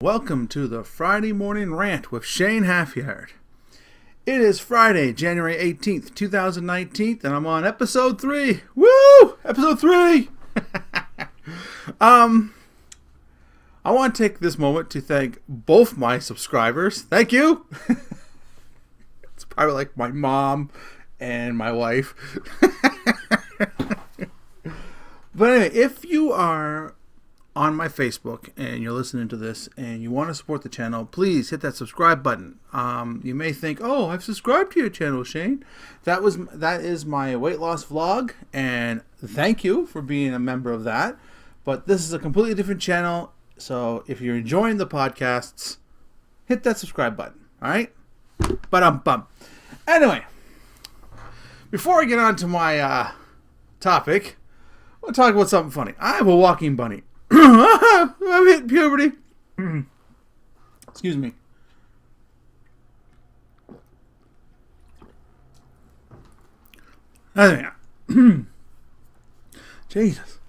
Welcome to the Friday Morning Rant with Shane Halfyard. It is Friday, January 18th, 2019, and I'm on episode 3. Woo! Episode 3! I want to take this moment to thank both my subscribers. Thank you! It's probably like my mom and my wife. But anyway, if you are on my Facebook and you're listening to this and you want to support the channel, please hit that subscribe button. You may think, oh, I've subscribed to your channel, Shane. That is my weight loss vlog, and thank you for being a member of that. But this is a completely different channel, so if you're enjoying the podcasts, hit that subscribe button. All right? Ba-dum-bum. Anyway, before I get on to my topic, I want to talk about something funny. I have a walking bunny. I've hit puberty. Excuse me. Jesus.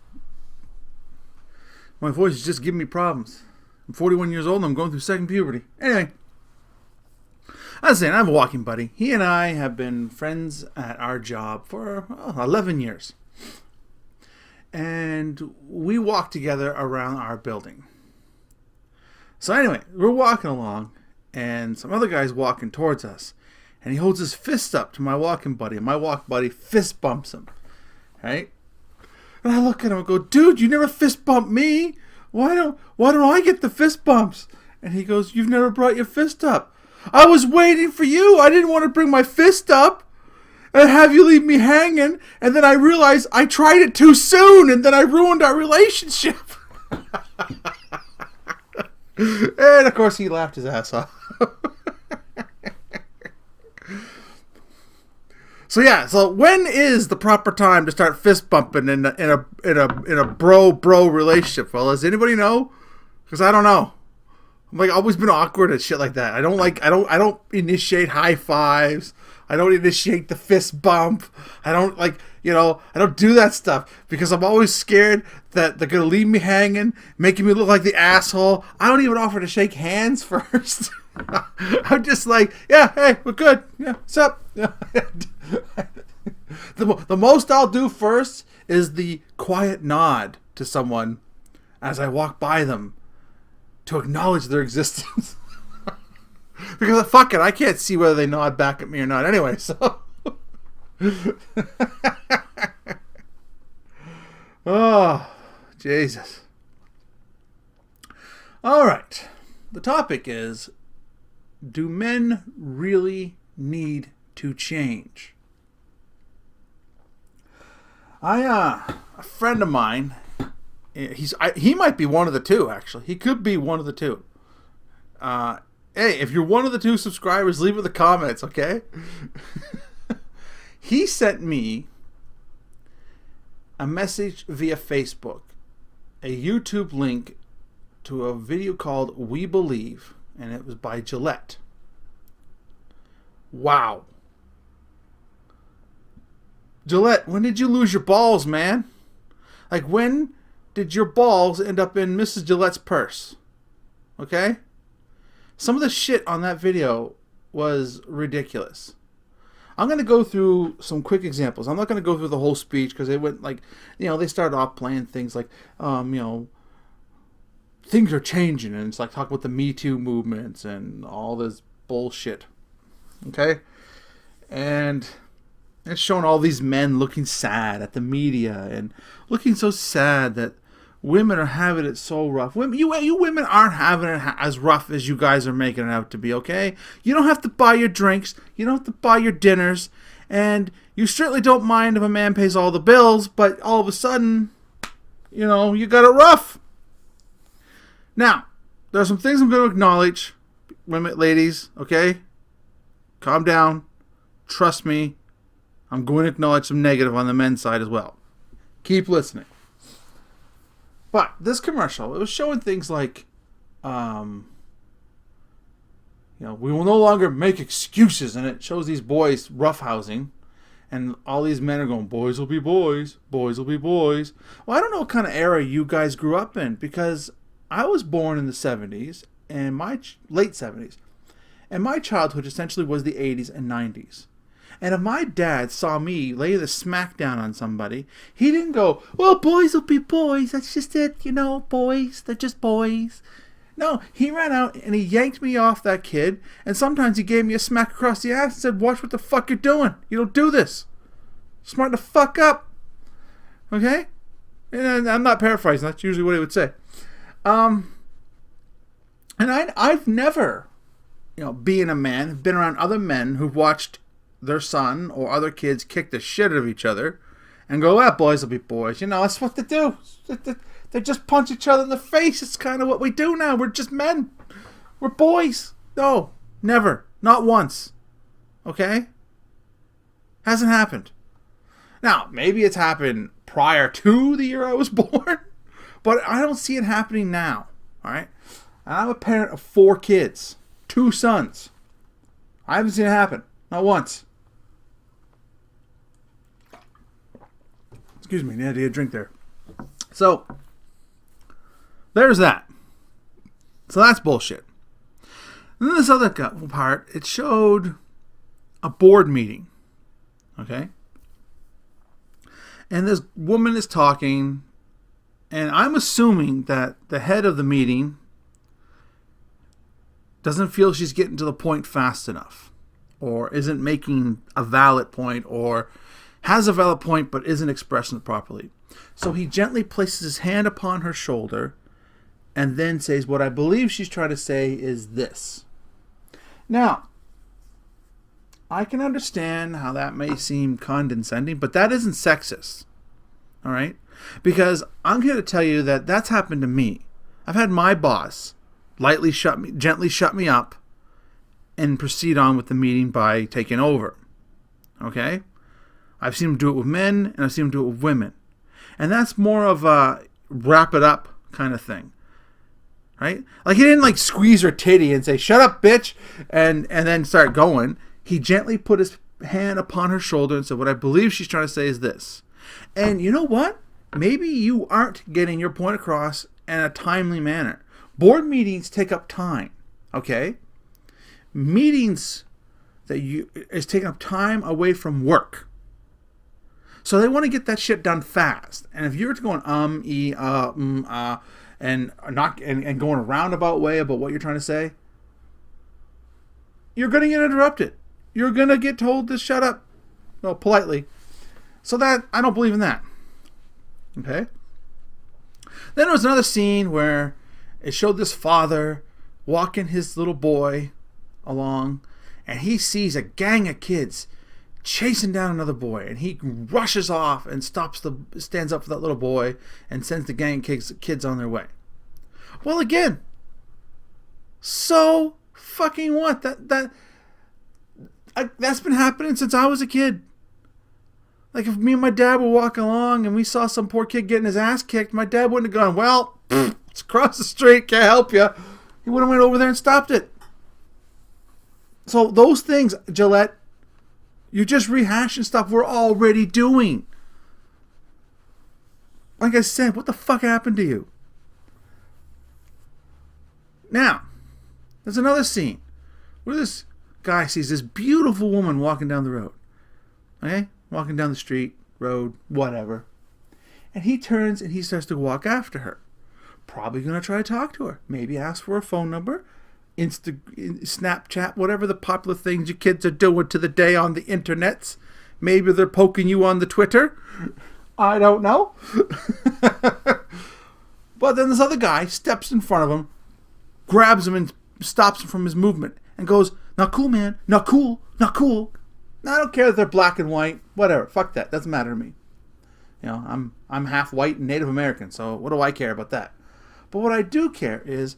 My voice is just giving me problems. I'm 41 years old and I'm going through second puberty. Anyway. I was saying, I have a walking buddy. He and I have been friends at our job for 11 years. And we walk together around our building. So anyway, we're walking along, and some other guy's walking towards us, and he holds his fist up to my walking buddy, and my walking buddy fist bumps him, right? And I look at him and go, dude, you never fist bump me. Why don't I get the fist bumps? And he goes, you've never brought your fist up. I was waiting for you. I didn't want to bring my fist up and have you leave me hanging, and then I realized I tried it too soon, and then I ruined our relationship. And of course he laughed his ass off. So when is the proper time to start fist bumping in a bro relationship, fellas? Anybody know? Because I don't know. I'm like always been awkward at shit like that. I don't initiate high fives. I don't initiate the fist bump. I don't I don't do that stuff because I'm always scared that they're going to leave me hanging, making me look like the asshole. I don't even offer to shake hands first. I'm just like, yeah, hey, we're good. Yeah, what's up? The most I'll do first is the quiet nod to someone as I walk by them to acknowledge their existence. Because fuck it, I can't see whether they nod back at me or not anyway, so. Oh, Jesus. Alright. The topic is, do men really need to change? A friend of mine, he might be one of the two, actually. He could be one of the two. Hey, if you're one of the two subscribers, leave it in the comments, okay? He sent me a message via Facebook, a YouTube link to a video called We Believe, and it was by Gillette. Wow. Gillette, when did you lose your balls, man? Like, when did your balls end up in Mrs. Gillette's purse? Okay? Some of the shit on that video was ridiculous. I'm going to go through some quick examples. I'm not going to go through the whole speech because they went they started off playing things like, things are changing. And it's like talking about the Me Too movements and all this bullshit. Okay? And it's showing all these men looking sad at the media and looking so sad that women are having it so rough. You women aren't having it as rough as you guys are making it out to be, okay? You don't have to buy your drinks. You don't have to buy your dinners. And you certainly don't mind if a man pays all the bills, but all of a sudden, you got it rough. Now, there are some things I'm going to acknowledge. Women, ladies, okay? Calm down. Trust me. I'm going to acknowledge some negative on the men's side as well. Keep listening. But this commercial, it was showing things like, we will no longer make excuses. And it shows these boys roughhousing. And all these men are going, boys will be boys. Boys will be boys. Well, I don't know what kind of era you guys grew up in. Because I was born in the 70s. and late 70s. And my childhood essentially was the 80s and 90s. And if my dad saw me lay the smack down on somebody, he didn't go, well, boys will be boys. That's just it. You know, boys. They're just boys. No, he ran out and he yanked me off that kid. And sometimes he gave me a smack across the ass and said, watch what the fuck you're doing. You don't do this. Smart the fuck up. Okay? And I'm not paraphrasing. That's usually what he would say. And I've never, being a man, been around other men who've watched their son or other kids kick the shit out of each other and go, boys will be boys. That's what they do. They just punch each other in the face. It's kind of what we do now. We're just men. We're boys. No, never. Not once. Okay? Hasn't happened. Now, maybe it's happened prior to the year I was born, but I don't see it happening now. All right? And I'm a parent of 4 kids, 2 sons. I haven't seen it happen. Not once. Excuse me, I had to get a drink there. So, there's that. So that's bullshit. And then this other part, it showed a board meeting. Okay? And this woman is talking, and I'm assuming that the head of the meeting doesn't feel she's getting to the point fast enough, or isn't making a valid point, or has a valid point but isn't expressing it properly. So he gently places his hand upon her shoulder and then says, what I believe she's trying to say is this. Now, I can understand how that may seem condescending, but that isn't sexist. All right? Because I'm here to tell you that that's happened to me. I've had my boss gently shut me up and proceed on with the meeting by taking over. Okay? I've seen him do it with men, and I've seen him do it with women. And that's more of a wrap it up kind of thing. Right? Like, he didn't squeeze her titty and say, shut up, bitch, and then start going. He gently put his hand upon her shoulder and said, what I believe she's trying to say is this. And you know what? Maybe you aren't getting your point across in a timely manner. Board meetings take up time. Okay? Meetings is taking up time away from work. So they want to get that shit done fast. And if you're going and going a roundabout way about what you're trying to say, you're going to get interrupted. You're going to get told to shut up. Well, politely. So that, I don't believe in that. Okay? Then there was another scene where it showed this father walking his little boy along, and he sees a gang of kids chasing down another boy, and he rushes off and stands up for that little boy and sends the gang of kids on their way. Well, again, so fucking what? That's been happening since I was a kid. Like, if me and my dad were walking along and we saw some poor kid getting his ass kicked, my dad wouldn't have gone, well, it's across the street, can't help you. He would have went over there and stopped it. So those things, Gillette, you're just rehashing stuff we're already doing. Like I said, what the fuck happened to you? Now, there's another scene where this guy sees this beautiful woman walking down the road. Okay? Walking down the street, road, whatever. And he turns and he starts to walk after her. Probably going to try to talk to her. Maybe ask for a phone number. Snapchat, whatever the popular things you kids are doing to the day on the internets. Maybe they're poking you on the Twitter. I don't know. But then this other guy steps in front of him, grabs him and stops him from his movement and goes, not cool, man. Not cool. Not cool. Now, I don't care if they're black and white. Whatever. Fuck that. Doesn't matter to me. I'm half white and Native American, so what do I care about that? But what I do care is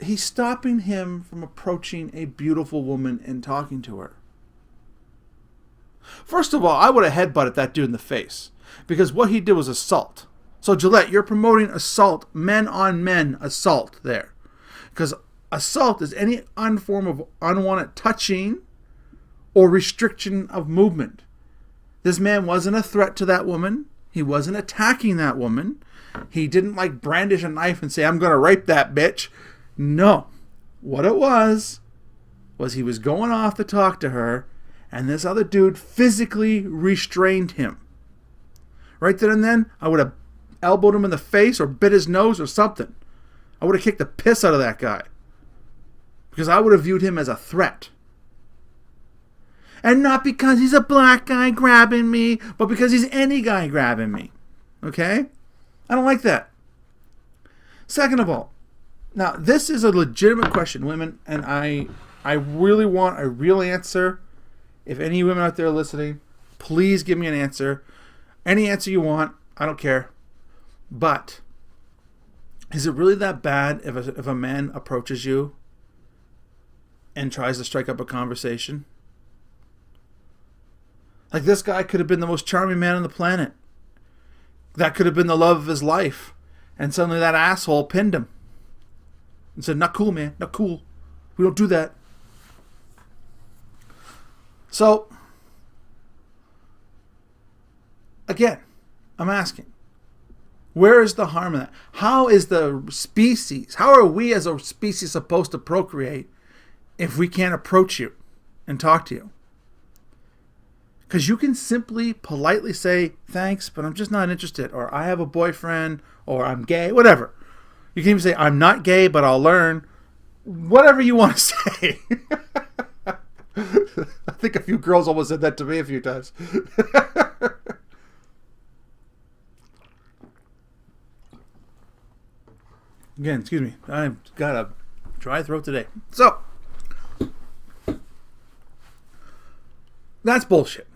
he's stopping him from approaching a beautiful woman and talking to her. First of all, I would have headbutted that dude in the face, because what he did was assault. So, Gillette, you're promoting assault, men on men assault there. Because assault is any form of unwanted touching or restriction of movement. This man wasn't a threat to that woman. He wasn't attacking that woman. He didn't brandish a knife and say, I'm going to rape that bitch. No. What it was he was going off to talk to her, and this other dude physically restrained him. Right then and then, I would have elbowed him in the face or bit his nose or something. I would have kicked the piss out of that guy. Because I would have viewed him as a threat. And not because he's a black guy grabbing me, but because he's any guy grabbing me. Okay? I don't like that. Second of all, now this is a legitimate question, women, and I really want a real answer. If any women out there listening, please give me an answer. Any answer you want, I don't care. But is it really that bad if a man approaches you and tries to strike up a conversation? Like, this guy could have been the most charming man on the planet. That could have been the love of his life. And suddenly that asshole pinned him. And said, not cool, man. Not cool. We don't do that. So, again, I'm asking, where is the harm in that? How are we as a species supposed to procreate if we can't approach you and talk to you? Because you can simply, politely say, thanks, but I'm just not interested. Or I have a boyfriend, or I'm gay, whatever. You can even say, I'm not gay, but I'll learn. Whatever you want to say. I think a few girls almost said that to me a few times. Again, excuse me. I've got a dry throat today. So, that's bullshit.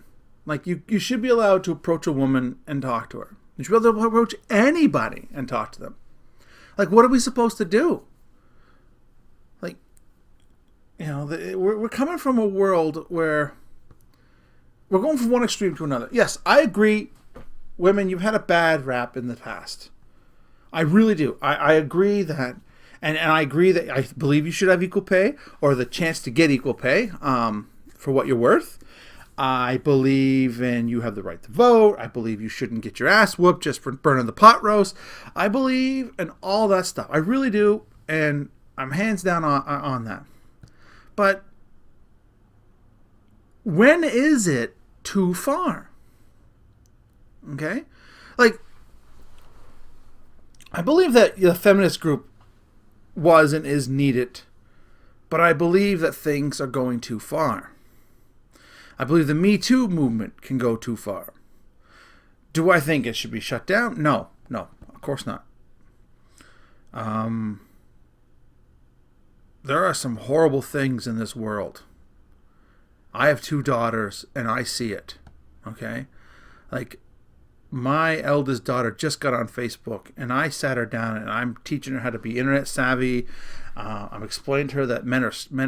Like, you should be allowed to approach a woman and talk to her. You should be able to approach anybody and talk to them. Like, what are we supposed to do? Like, you know, we're coming from a world where we're going from one extreme to another. Yes, I agree. Women, you've had a bad rap in the past. I really do. I agree that, and I agree that I believe you should have equal pay or the chance to get equal pay for what you're worth. I believe in you have the right to vote. I believe you shouldn't get your ass whooped just for burning the pot roast. I believe in all that stuff. I really do, and I'm hands down on that. But when is it too far? Okay? Like, I believe that the feminist group was and is needed, but I believe that things are going too far. I believe the Me Too movement can go too far. Do I think it should be shut down? No, of course not. There are some horrible things in this world. I have 2 daughters, and I see it. Okay? Like, my eldest daughter just got on Facebook, and I sat her down, and I'm teaching her how to be internet savvy. I'm explaining to her that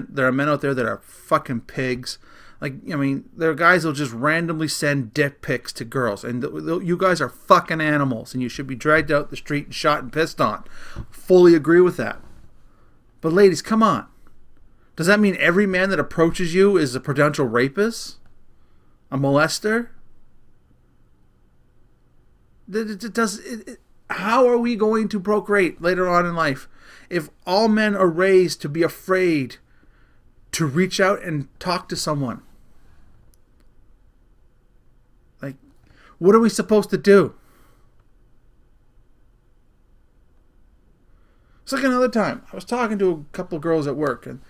there are men out there that are fucking pigs. Like, I mean, there are guys who'll just randomly send dick pics to girls, and you guys are fucking animals, and you should be dragged out the street and shot and pissed on. Fully agree with that. But ladies, come on. Does that mean every man that approaches you is a potential rapist? A molester? How are we going to procreate later on in life if all men are raised to be afraid to reach out and talk to someone? Like, what are we supposed to do? It's like another time. I was talking to a couple girls at work, and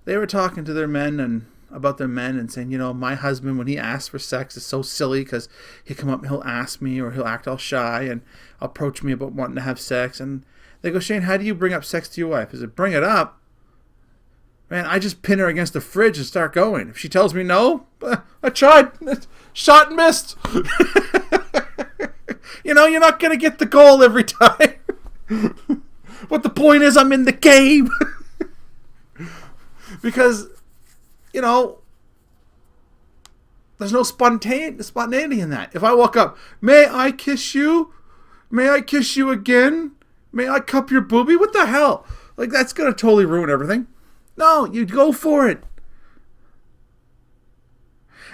they were talking to their men and about their men and saying, you know, my husband, when he asks for sex, is so silly because he'll come up and he'll ask me, or he'll act all shy and approach me about wanting to have sex. And they go, Shane, how do you bring up sex to your wife? I said, bring it up? Man, I just pin her against the fridge and start going. If she tells me no, I tried. Shot and missed. You know, you're not going to get the goal every time. But the point is, I'm in the game. Because, you know, there's no spontaneity in that. If I walk up, may I kiss you? May I kiss you again? May I cup your boobie? What the hell? Like, that's going to totally ruin everything. No, you go for it.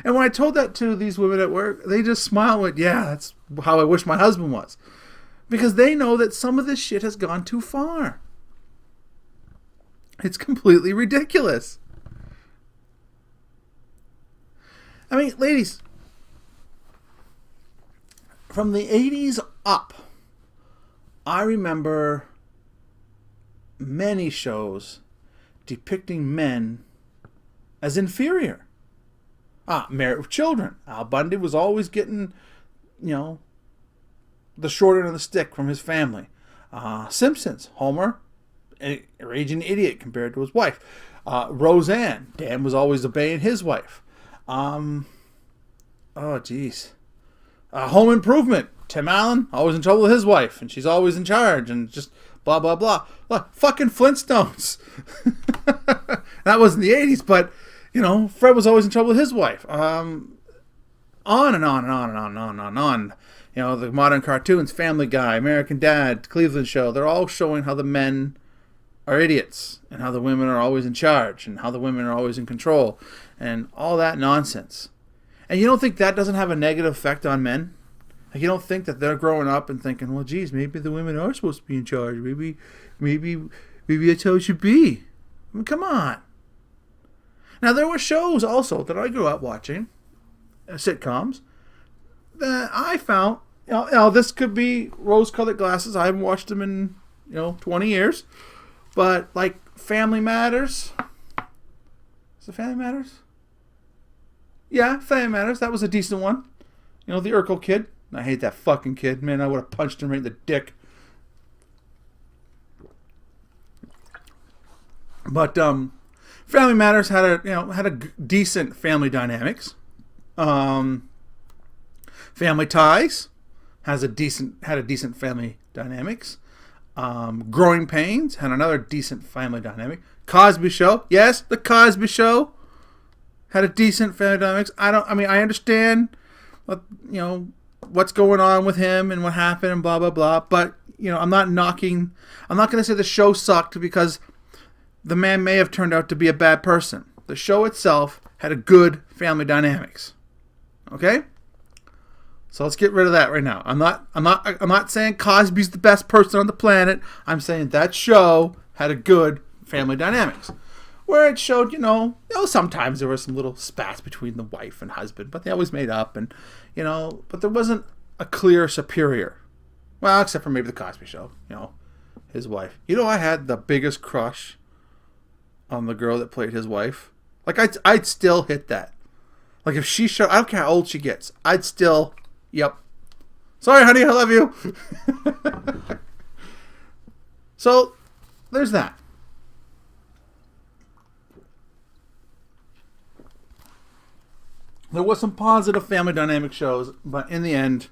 And when I told that to these women at work, they just smiled and went, yeah, that's how I wish my husband was. Because they know that some of this shit has gone too far. It's completely ridiculous. I mean, ladies, from the 80s up, I remember many shows depicting men as inferior. Married with Children. Al Bundy was always getting, the short end of the stick from his family. Simpsons. Homer, a raging idiot compared to his wife. Roseanne. Dan was always obeying his wife. Home Improvement. Tim Allen, always in trouble with his wife, and she's always in charge, and just blah, blah, blah. Look, fucking Flintstones. That was in the 80s, but, Fred was always in trouble with his wife. On and on and on and on and on and on. The modern cartoons, Family Guy, American Dad, Cleveland Show, they're all showing how the men are idiots, and how the women are always in charge, and how the women are always in control, and all that nonsense. And you don't think that doesn't have a negative effect on men? Like, you don't think that they're growing up and thinking, well, geez, maybe the women are supposed to be in charge. Maybe that's how it should be. I mean, come on. Now, there were shows also that I grew up watching, sitcoms, that I found, this could be rose-colored glasses. I haven't watched them in, 20 years. But, like, Family Matters. Is it Family Matters? Yeah, Family Matters. That was a decent one. The Urkel kid. I hate that fucking kid. Man, I would have punched him right in the dick. But Family Matters had a decent family dynamics. Family Ties had a decent family dynamics. Growing Pains had another decent family dynamic. Cosby Show, yes, the Cosby Show had a decent family dynamics. I understand, what's going on with him and what happened and blah, blah, blah. But, I'm not going to say the show sucked because the man may have turned out to be a bad person. The show itself had a good family dynamics. Okay? So let's get rid of that right now. I'm not saying Cosby's the best person on the planet. I'm saying that show had a good family dynamics. Where it showed, sometimes there were some little spats between the wife and husband, but they always made up, and, but there wasn't a clear superior. Well, except for maybe the Cosby Show, his wife. I had the biggest crush on the girl that played his wife. Like, I'd still hit that. Like, if she showed, I don't care how old she gets, I'd still, yep. Sorry, honey, I love you. So, there's that. There was some positive family dynamic shows, but in the end,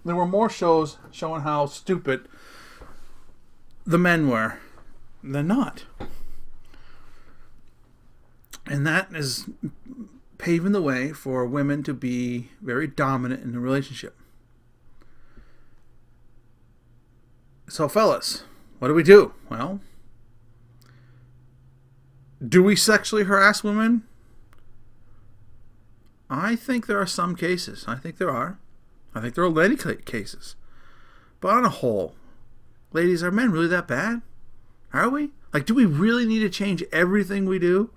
there were more shows showing how stupid the men were than not. And that is paving the way for women to be very dominant in a relationship. So, fellas, what do? Well, do we sexually harass women? I think there are some cases. I think there are many cases. But on a whole, ladies, are men really that bad? Are we? Like, do we really need to change everything we do?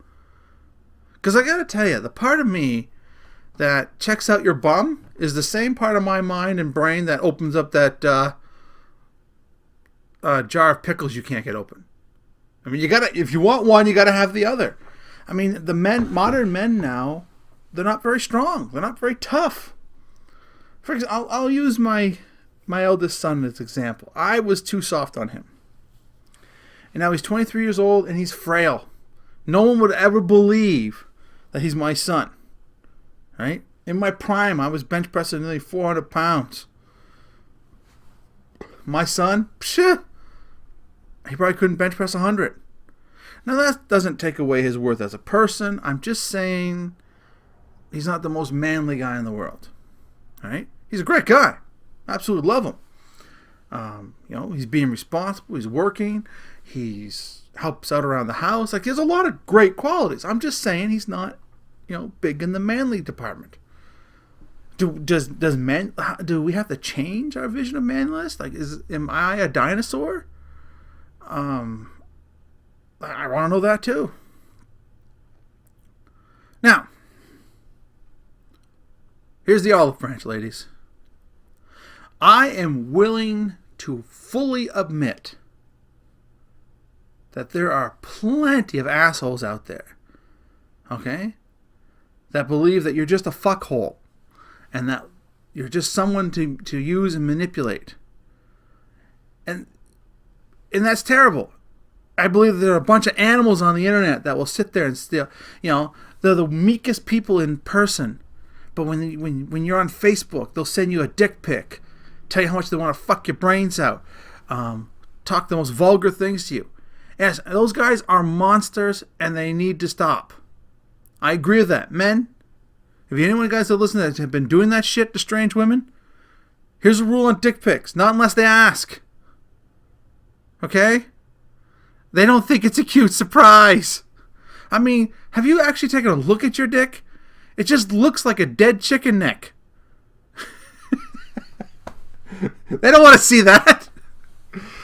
Because I gotta tell you, the part of me that checks out your bum is the same part of my mind and brain that opens up that jar of pickles you can't get open. I mean, if you want one, you gotta have the other. I mean, modern men now, they're not very strong. They're not very tough. For example, I'll use my eldest son as an example. I was too soft on him. And now he's 23 years old and he's frail. No one would ever believe that he's my son. Right? In my prime, I was bench pressing nearly 400 pounds. My son, pshh, he probably couldn't bench press 100. Now that doesn't take away his worth as a person. I'm just saying he's not the most manly guy in the world. All right? He's a great guy. Absolutely love him. He's being responsible. He's working. He's helps out around the house. Like, he has a lot of great qualities. I'm just saying he's not, big in the manly department. Do we have to change our vision of manliness? Like, am I a dinosaur? I want to know that too. Now, here's the olive branch, ladies. I am willing to fully admit that there are plenty of assholes out there, okay, that believe that you're just a fuckhole and that you're just someone to use and manipulate. And that's terrible. I believe there are a bunch of animals on the internet that will sit there and still, they're the meekest people in person. But when you're on Facebook, they'll send you a dick pic, tell you how much they want to fuck your brains out, talk the most vulgar things to you. Yes, those guys are monsters and they need to stop. I agree with that. Men, if anyone guys that listen to that have been doing that shit to strange women, here's a rule on dick pics. Not unless they ask. Okay? They don't think it's a cute surprise. I mean, have you actually taken a look at your dick? It just looks like a dead chicken neck. They don't want to see that.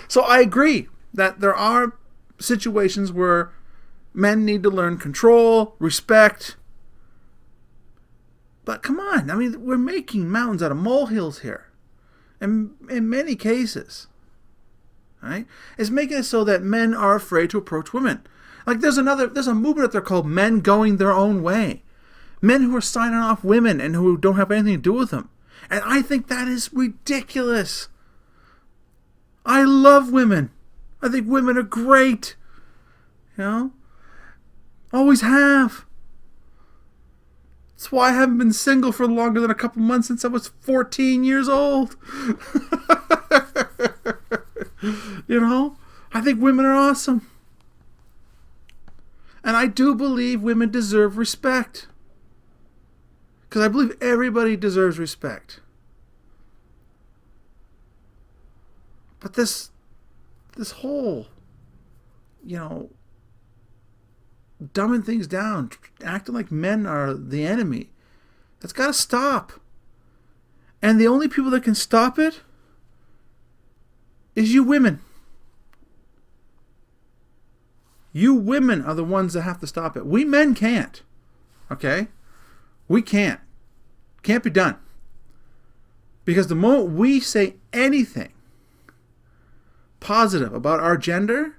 So I agree that there are situations where men need to learn control, respect. But come on, I mean, we're making mountains out of molehills here. In many cases. Right? It's making it so that men are afraid to approach women. Like there's a movement out there called men going their own way. Men who are signing off women and who don't have anything to do with them. And I think that is ridiculous. I love women. I think women are great. Always have. That's why I haven't been single for longer than a couple months since I was 14 years old. I think women are awesome. And I do believe women deserve respect. Because I believe everybody deserves respect. But this whole, dumbing things down, acting like men are the enemy, that's got to stop. And the only people that can stop it is you women. You women are the ones that have to stop it. We men can't. Okay? We can't. Can't be done. Because the moment we say anything positive about our gender,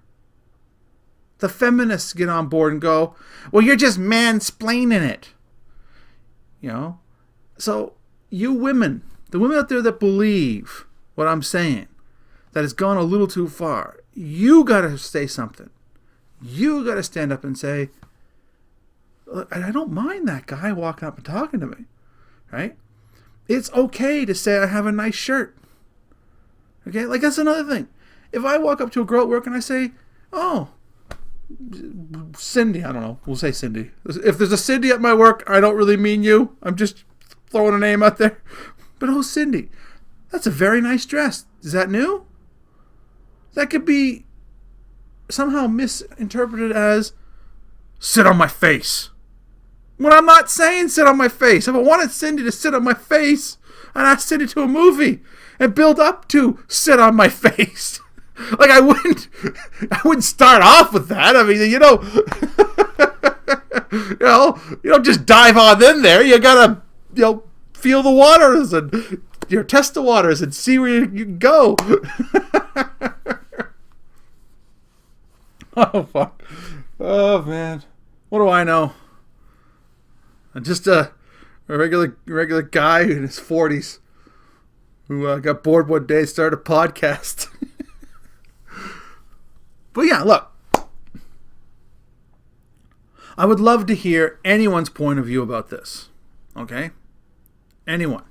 the feminists get on board and go, well, you're just mansplaining it. So you women, the women out there that believe what I'm saying, that has gone a little too far, you got to say something. You got to stand up and say, look, I don't mind that guy walking up and talking to me, right? It's okay to say I have a nice shirt. Okay, like that's another thing. If I walk up to a girl at work and I say, oh, Cindy, I don't know, we'll say Cindy. If there's a Cindy at my work, I don't really mean you. I'm just throwing a name out there. But oh, Cindy, that's a very nice dress. Is that new? That could be somehow misinterpreted as sit on my face. When I'm not saying sit on my face. If I wanted Cindy to sit on my face, I'd ask Cindy to a movie and build up to sit on my face. Like I wouldn't start off with that. I mean, you don't just dive on in there. You gotta, feel the waters and test the waters and see where you can go. Oh fuck! Oh man, what do I know? I'm just a regular guy in his 40s who got bored one day and started a podcast. But yeah, look, I would love to hear anyone's point of view about this. Okay, anyone,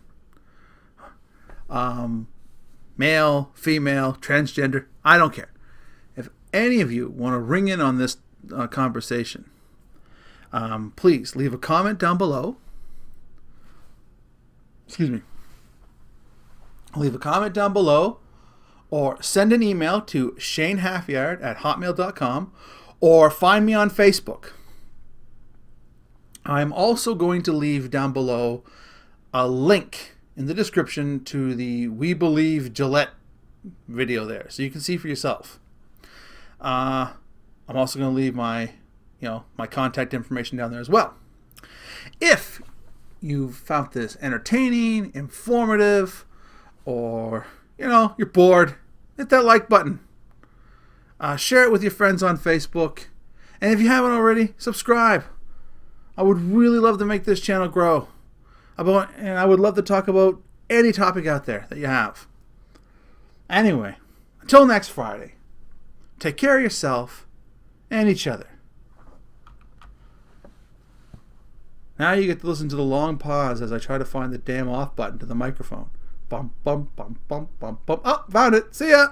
male, female, transgender, I don't care. Any of you want to ring in on this conversation, please leave a comment down below. Excuse me. Leave a comment down below or send an email to shanehalfyard@hotmail.com or find me on Facebook. I'm also going to leave down below a link in the description to the We Believe Gillette video there so you can see for yourself. I'm also going to leave my contact information down there as well. If you found this entertaining, informative, or you're bored, hit that like button. Share it with your friends on Facebook. And if you haven't already, subscribe. I would really love to make this channel grow. And I would love to talk about any topic out there that you have. Anyway, until next Friday, take care of yourself and each other. Now you get to listen to the long pause as I try to find the damn off button to the microphone. Bum, bum, bum, bum, bum, bum. Oh, found it. See ya.